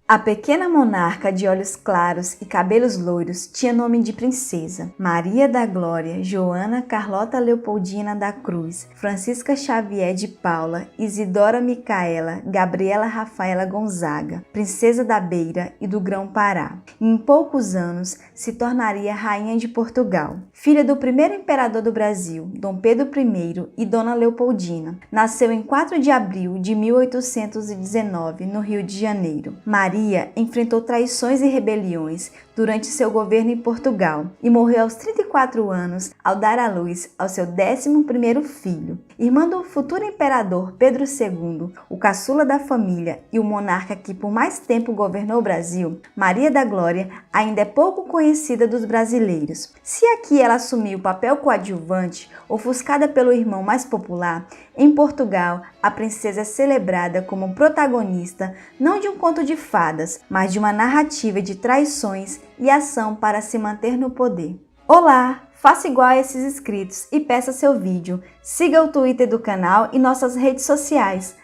A pequena monarca de olhos claros e cabelos loiros tinha nome de princesa. Maria da Glória, Joana Carlota Leopoldina da Cruz, Francisca Xavier de Paula, Isidora Micaela, Gabriela Rafaela Gonzaga, princesa da Beira e do Grão-Pará. Em poucos anos se tornaria rainha de Portugal. Filha do primeiro imperador do Brasil, Dom Pedro I, e Dona Leopoldina. Nasceu em 4 de abril de 1819, no Rio de Janeiro. Maria enfrentou traições e rebeliões durante seu governo em Portugal e morreu aos 34 anos ao dar à luz ao seu 11º filho. Irmã do futuro imperador Pedro II, o caçula da família e o monarca que por mais tempo governou o Brasil, Maria da Glória ainda é pouco conhecida dos brasileiros. Se aqui ela assumiu o papel coadjuvante, ofuscada pelo irmão mais popular, em Portugal a princesa é celebrada como protagonista não de um conto de fadas, mas de uma narrativa de traições e ação para se manter no poder. Olá! Faça igual a esses inscritos e peça seu vídeo. Siga o Twitter do canal e nossas redes sociais.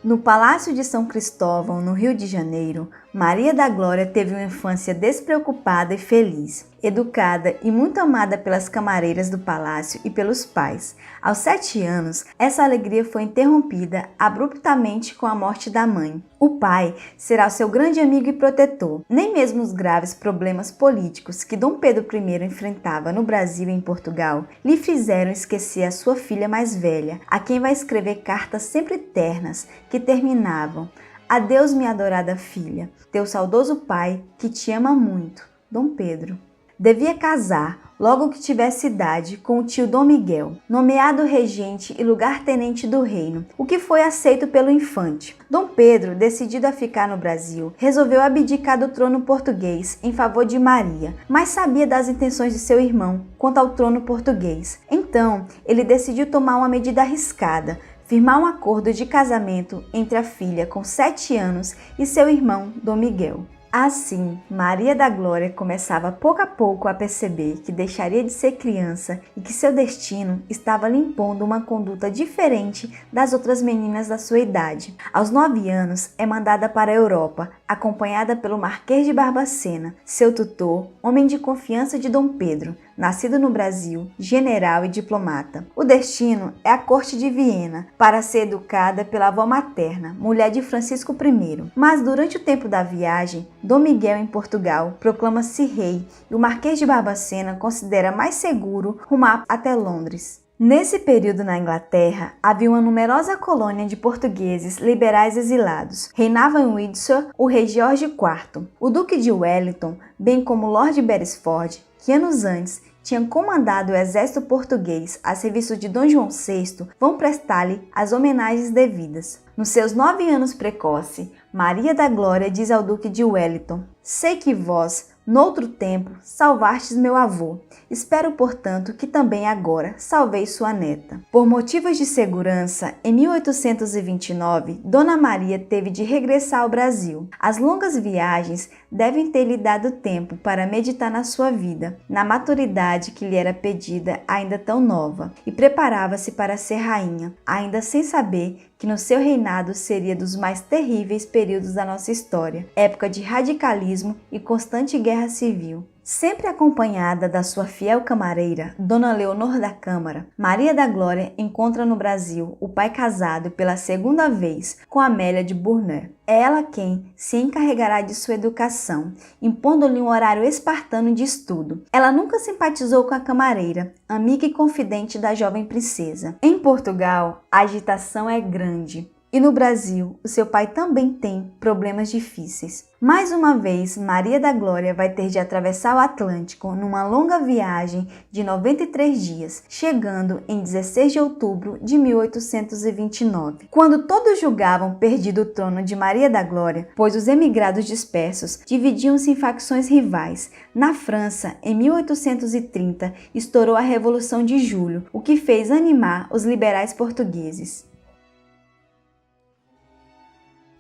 No Palácio de São Cristóvão, no Rio de Janeiro, Maria da Glória teve uma infância despreocupada e feliz, educada e muito amada pelas camareiras do palácio e pelos pais. Aos 7 anos, essa alegria foi interrompida abruptamente com a morte da mãe. O pai será seu grande amigo e protetor. Nem mesmo os graves problemas políticos que Dom Pedro I enfrentava no Brasil e em Portugal lhe fizeram esquecer a sua filha mais velha, a quem vai escrever cartas sempre ternas que terminavam: "Adeus, minha adorada filha, teu saudoso pai, que te ama muito, Dom Pedro." Devia casar, logo que tivesse idade, com o tio Dom Miguel, nomeado regente e lugar-tenente do reino, o que foi aceito pelo infante. Dom Pedro, decidido a ficar no Brasil, resolveu abdicar do trono português em favor de Maria, mas sabia das intenções de seu irmão quanto ao trono português. Então, ele decidiu tomar uma medida arriscada: firmar um acordo de casamento entre a filha com 7 anos e seu irmão Dom Miguel. Assim, Maria da Glória começava pouco a pouco a perceber que deixaria de ser criança e que seu destino estava lhe impondo uma conduta diferente das outras meninas da sua idade. Aos 9 anos, é mandada para a Europa, acompanhada pelo Marquês de Barbacena, seu tutor, homem de confiança de Dom Pedro, nascido no Brasil, general e diplomata. O destino é a corte de Viena, para ser educada pela avó materna, mulher de Francisco I. Mas durante o tempo da viagem, Dom Miguel em Portugal proclama-se rei e o Marquês de Barbacena considera mais seguro rumar até Londres. Nesse período na Inglaterra, havia uma numerosa colônia de portugueses liberais exilados. Reinava em Windsor o rei George IV. O Duque de Wellington, bem como Lord Beresford, que anos antes tinham comandado o exército português a serviço de Dom João VI, vão prestar-lhe as homenagens devidas. Nos seus 9 anos precoce, Maria da Glória diz ao Duque de Wellington: "Sei que vós, noutro tempo, salvastes meu avô. Espero, portanto, que também agora salveis sua neta." Por motivos de segurança, em 1829, Dona Maria teve de regressar ao Brasil. As longas viagens devem ter lhe dado tempo para meditar na sua vida, na maturidade que lhe era pedida ainda tão nova, e preparava-se para ser rainha, ainda sem saber que no seu reinado seria dos mais terríveis períodos da nossa história, época de radicalismo e constante guerra civil. Sempre acompanhada da sua fiel camareira, Dona Leonor da Câmara, Maria da Glória encontra no Brasil o pai casado pela 2ª vez com Amélia de Bournet. É ela quem se encarregará de sua educação, impondo-lhe um horário espartano de estudo. Ela nunca simpatizou com a camareira, amiga e confidente da jovem princesa. Em Portugal, a agitação é grande. E no Brasil, o seu pai também tem problemas difíceis. Mais uma vez, Maria da Glória vai ter de atravessar o Atlântico numa longa viagem de 93 dias, chegando em 16 de outubro de 1829. Quando todos julgavam perdido o trono de Maria da Glória, pois os emigrados dispersos dividiam-se em facções rivais. Na França, em 1830, estourou a Revolução de Julho, o que fez animar os liberais portugueses.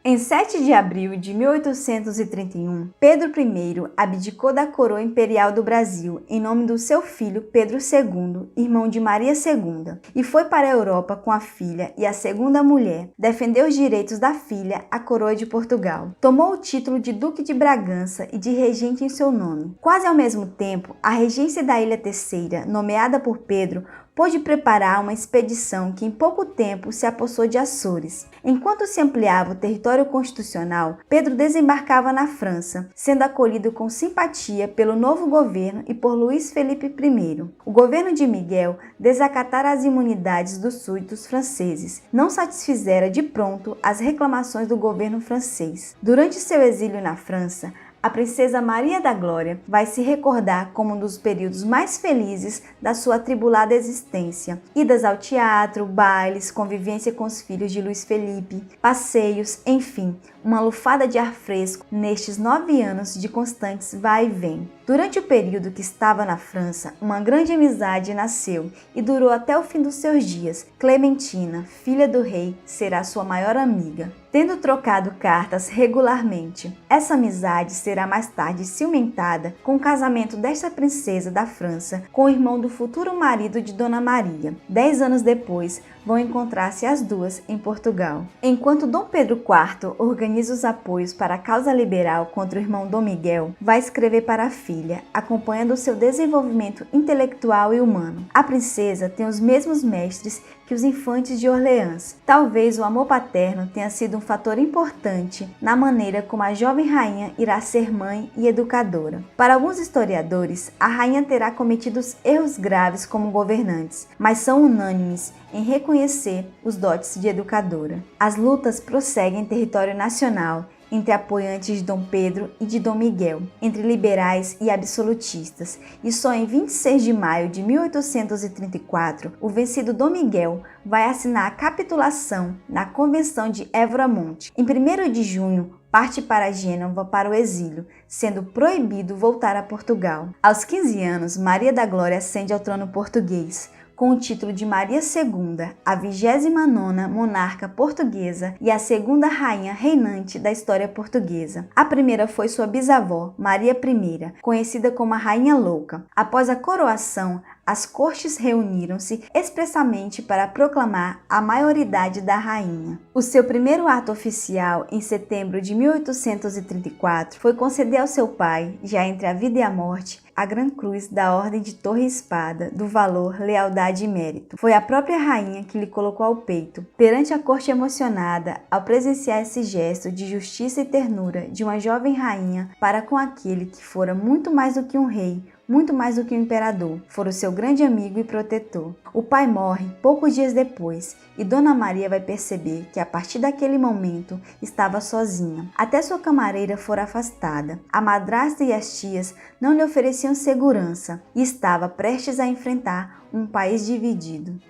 Em 7 de abril de 1831, Pedro I abdicou da coroa imperial do Brasil em nome do seu filho Pedro II, irmão de Maria II, e foi para a Europa com a filha e a segunda mulher, defendeu os direitos da filha à coroa de Portugal. Tomou o título de Duque de Bragança e de regente em seu nome. Quase ao mesmo tempo, a regência da Ilha Terceira, nomeada por Pedro, pôde preparar uma expedição que em pouco tempo se apossou de Açores. Enquanto se ampliava o território constitucional, Pedro desembarcava na França, sendo acolhido com simpatia pelo novo governo e por Luís Felipe I. O governo de Miguel desacatara as imunidades dos súditos franceses, não satisfizera de pronto as reclamações do governo francês. Durante seu exílio na França, a princesa Maria da Glória vai se recordar como um dos períodos mais felizes da sua atribulada existência. Idas ao teatro, bailes, convivência com os filhos de Luís Felipe, passeios, enfim, uma lufada de ar fresco nestes 9 anos de constantes vai e vem. Durante o período que estava na França, uma grande amizade nasceu e durou até o fim dos seus dias. Clementina, filha do rei, será sua maior amiga, tendo trocado cartas regularmente. Essa amizade será mais tarde ciumentada com o casamento desta princesa da França com o irmão do futuro marido de Dona Maria. 10 anos depois, vão encontrar-se as duas em Portugal. Enquanto Dom Pedro IV organiza os apoios para a causa liberal contra o irmão Dom Miguel, vai escrever para a filha, acompanhando o seu desenvolvimento intelectual e humano. A princesa tem os mesmos mestres que os infantes de Orleans. Talvez o amor paterno tenha sido um fator importante na maneira como a jovem rainha irá ser mãe e educadora. Para alguns historiadores, a rainha terá cometido erros graves como governantes, mas são unânimes em reconhecer os dotes de educadora. As lutas prosseguem em território nacional entre apoiantes de Dom Pedro e de Dom Miguel, entre liberais e absolutistas, e só em 26 de maio de 1834, o vencido Dom Miguel vai assinar a capitulação na Convenção de Évora-Monte. Em 1º de junho, parte para Gênova para o exílio, sendo proibido voltar a Portugal. Aos 15 anos, Maria da Glória ascende ao trono português, com o título de Maria II, a 29ª monarca portuguesa e a segunda rainha reinante da história portuguesa. A primeira foi sua bisavó, Maria I, conhecida como a Rainha Louca. Após a coroação, as cortes reuniram-se expressamente para proclamar a maioridade da rainha. O seu primeiro ato oficial, em setembro de 1834, foi conceder ao seu pai, já entre a vida e a morte, a Gran Cruz da Ordem de Torre e Espada, do valor, lealdade e mérito. Foi a própria rainha que lhe colocou ao peito. Perante a corte emocionada, ao presenciar esse gesto de justiça e ternura de uma jovem rainha para com aquele que fora muito mais do que um rei, muito mais do que um imperador, fora o seu grande amigo e protetor. O pai morre poucos dias depois e Dona Maria vai perceber que a partir daquele momento estava sozinha. Até sua camareira fora afastada. A madrasta e as tias não lhe ofereciam segurança e estava prestes a enfrentar um país dividido.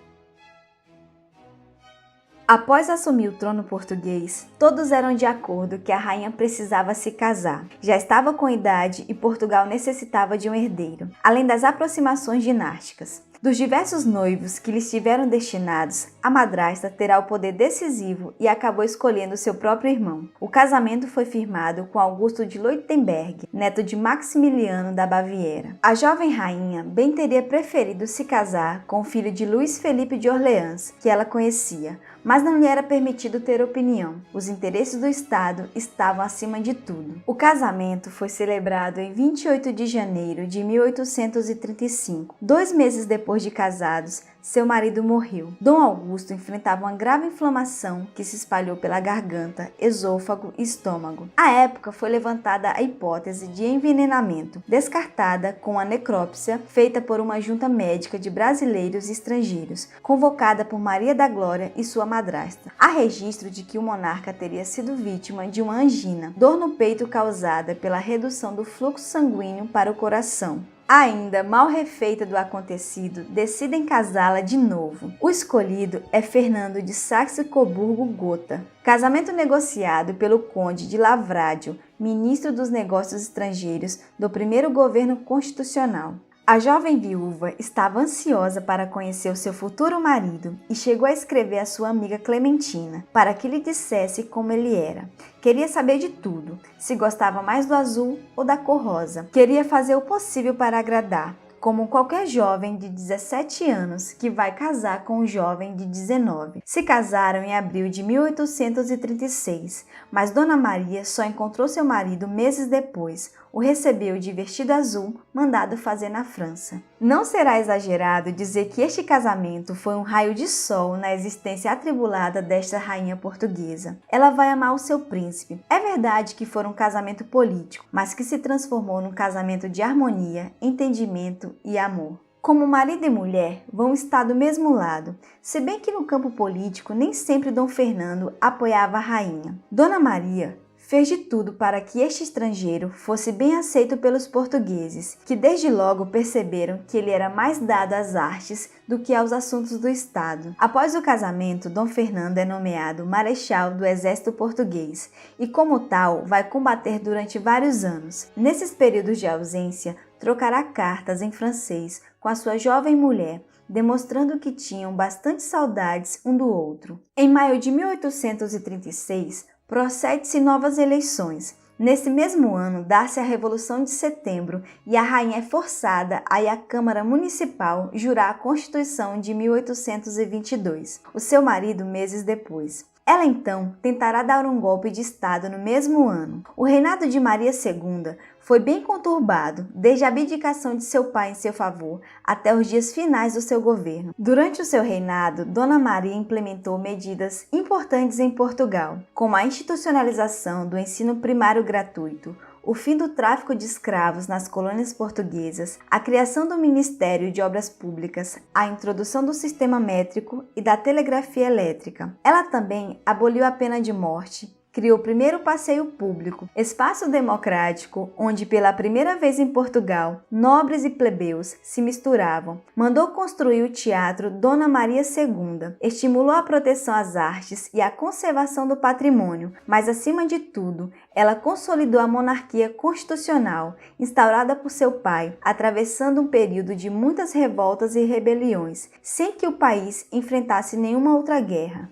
Após assumir o trono português, todos eram de acordo que a rainha precisava se casar. Já estava com idade e Portugal necessitava de um herdeiro, além das aproximações dinásticas. Dos diversos noivos que lhes estiveram destinados, a madrasta terá o poder decisivo e acabou escolhendo seu próprio irmão. O casamento foi firmado com Augusto de Leutenberg, neto de Maximiliano da Baviera. A jovem rainha bem teria preferido se casar com o filho de Luís Felipe de Orleans, que ela conhecia, mas não lhe era permitido ter opinião. Os interesses do Estado estavam acima de tudo. O casamento foi celebrado em 28 de janeiro de 1835. 2 meses depois de casados, seu marido morreu. Dom Augusto enfrentava uma grave inflamação que se espalhou pela garganta, esôfago e estômago. À época foi levantada a hipótese de envenenamento, descartada com a necrópsia feita por uma junta médica de brasileiros e estrangeiros, convocada por Maria da Glória e sua madrasta. Há registro de que o monarca teria sido vítima de uma angina, dor no peito causada pela redução do fluxo sanguíneo para o coração. Ainda mal refeita do acontecido, decidem casá-la de novo. O escolhido é Fernando de Saxe-Coburgo-Gotha. Casamento negociado pelo conde de Lavradio, ministro dos Negócios Estrangeiros do primeiro governo constitucional. A jovem viúva estava ansiosa para conhecer o seu futuro marido e chegou a escrever à sua amiga Clementina para que lhe dissesse como ele era. Queria saber de tudo, se gostava mais do azul ou da cor rosa. Queria fazer o possível para agradar, como qualquer jovem de 17 anos que vai casar com um jovem de 19. Se casaram em abril de 1836, mas Dona Maria só encontrou seu marido meses depois. O recebeu de vestido azul, mandado fazer na França. Não será exagerado dizer que este casamento foi um raio de sol na existência atribulada desta rainha portuguesa. Ela vai amar o seu príncipe. É verdade que foi um casamento político, mas que se transformou num casamento de harmonia, entendimento e amor. Como marido e mulher vão estar do mesmo lado, se bem que no campo político nem sempre Dom Fernando apoiava a rainha. Dona Maria fez de tudo para que este estrangeiro fosse bem aceito pelos portugueses, que desde logo perceberam que ele era mais dado às artes do que aos assuntos do Estado. Após o casamento, Dom Fernando é nomeado marechal do exército português e, como tal, vai combater durante vários anos. Nesses períodos de ausência, trocará cartas em francês com a sua jovem mulher, demonstrando que tinham bastante saudades um do outro. Em maio de 1836, procede-se novas eleições. Nesse mesmo ano, dá-se a Revolução de Setembro e a rainha é forçada a ir à Câmara Municipal jurar a Constituição de 1822. O seu marido meses depois. Ela então tentará dar um golpe de Estado no mesmo ano. O reinado de Maria II foi bem conturbado, desde a abdicação de seu pai em seu favor até os dias finais do seu governo. Durante o seu reinado, Dona Maria implementou medidas importantes em Portugal, como a institucionalização do ensino primário gratuito, o fim do tráfico de escravos nas colônias portuguesas, a criação do Ministério de Obras Públicas, a introdução do sistema métrico e da telegrafia elétrica. Ela também aboliu a pena de morte, criou o primeiro passeio público, espaço democrático onde pela primeira vez em Portugal, nobres e plebeus se misturavam. Mandou construir o Teatro Dona Maria II, estimulou a proteção às artes e a conservação do patrimônio, mas acima de tudo, ela consolidou a monarquia constitucional, instaurada por seu pai, atravessando um período de muitas revoltas e rebeliões, sem que o país enfrentasse nenhuma outra guerra.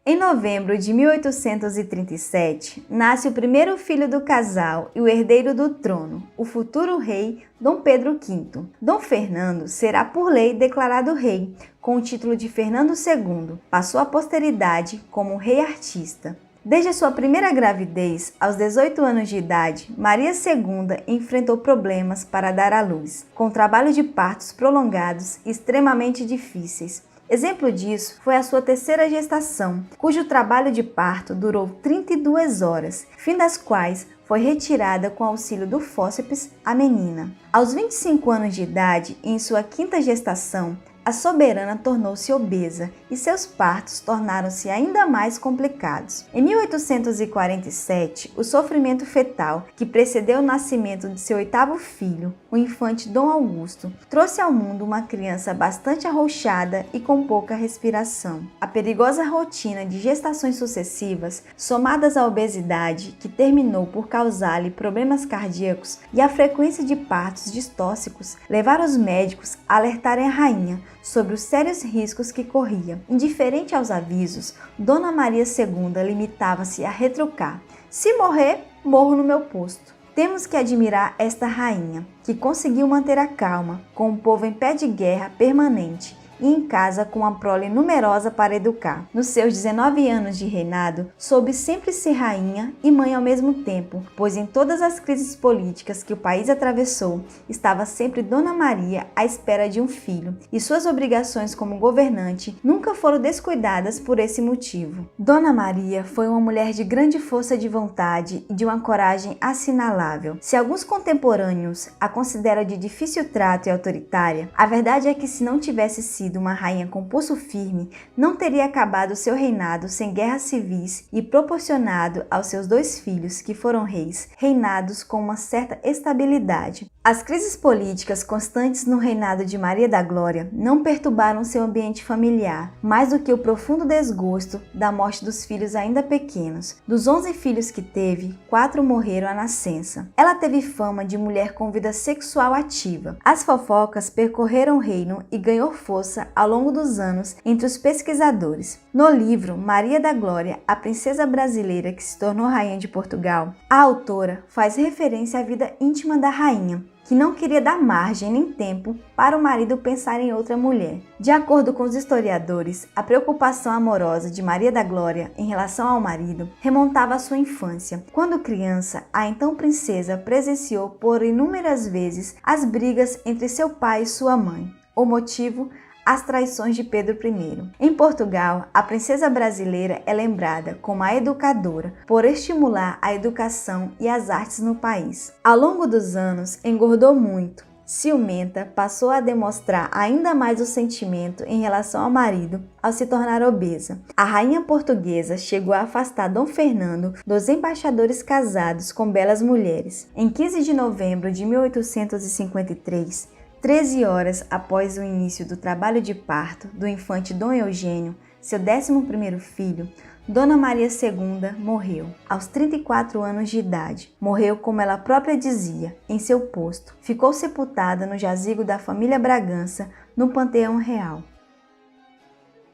Em novembro de 1837, nasce o primeiro filho do casal e o herdeiro do trono, o futuro rei Dom Pedro V. Dom Fernando será por lei declarado rei, com o título de Fernando II. Passou à posteridade como rei artista. Desde a sua primeira gravidez, aos 18 anos de idade, Maria II enfrentou problemas para dar à luz, com trabalho de partos prolongados e extremamente difíceis. Exemplo disso foi a sua terceira gestação, cujo trabalho de parto durou 32 horas, fim das quais foi retirada com auxílio do fórceps a menina. Aos 25 anos de idade, em sua quinta gestação, a soberana tornou-se obesa e seus partos tornaram-se ainda mais complicados. Em 1847, o sofrimento fetal, que precedeu o nascimento de seu oitavo filho, o infante Dom Augusto, trouxe ao mundo uma criança bastante arrouxada e com pouca respiração. A perigosa rotina de gestações sucessivas, somadas à obesidade, que terminou por causar-lhe problemas cardíacos, e a frequência de partos distóxicos, levaram os médicos a alertarem a rainha sobre os sérios riscos que corria. Indiferente aos avisos, Dona Maria II limitava-se a retrucar: "Se morrer, morro no meu posto." Temos que admirar esta rainha, que conseguiu manter a calma, com o povo em pé de guerra permanente e em casa com uma prole numerosa para educar. Nos seus 19 anos de reinado, soube sempre ser rainha e mãe ao mesmo tempo, pois em todas as crises políticas que o país atravessou, estava sempre Dona Maria à espera de um filho, e suas obrigações como governante nunca foram descuidadas por esse motivo. Dona Maria foi uma mulher de grande força de vontade e de uma coragem assinalável. Se alguns contemporâneos a consideram de difícil trato e autoritária, a verdade é que se não tivesse sido sido uma rainha com pulso firme, não teria acabado seu reinado sem guerras civis e proporcionado aos seus 2 filhos, que foram reis, reinados com uma certa estabilidade. As crises políticas constantes no reinado de Maria da Glória não perturbaram seu ambiente familiar, mais do que o profundo desgosto da morte dos filhos ainda pequenos. Dos 11 filhos que teve, 4 morreram à nascença. Ela teve fama de mulher com vida sexual ativa. As fofocas percorreram o reino e ganhou força ao longo dos anos entre os pesquisadores. No livro Maria da Glória, a princesa brasileira que se tornou rainha de Portugal, a autora faz referência à vida íntima da rainha, que não queria dar margem nem tempo para o marido pensar em outra mulher. De acordo com os historiadores, a preocupação amorosa de Maria da Glória em relação ao marido remontava à sua infância. Quando criança, a então princesa presenciou por inúmeras vezes as brigas entre seu pai e sua mãe. O motivo? As traições de Pedro I. Em Portugal, a princesa brasileira é lembrada como a educadora por estimular a educação e as artes no país. Ao longo dos anos, engordou muito. Ciumenta, passou a demonstrar ainda mais o sentimento em relação ao marido ao se tornar obesa. A rainha portuguesa chegou a afastar Dom Fernando dos embaixadores casados com belas mulheres. Em 15 de novembro de 1853, 13 horas após o início do trabalho de parto do infante Dom Eugênio, seu 11º filho, Dona Maria II morreu, aos 34 anos de idade. Morreu, como ela própria dizia, em seu posto. Ficou sepultada no jazigo da família Bragança, no Panteão Real.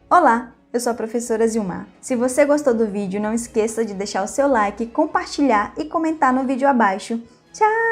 Olá, eu sou a professora Zilmar. Se você gostou do vídeo, não esqueça de deixar o seu like, compartilhar e comentar no vídeo abaixo. Tchau!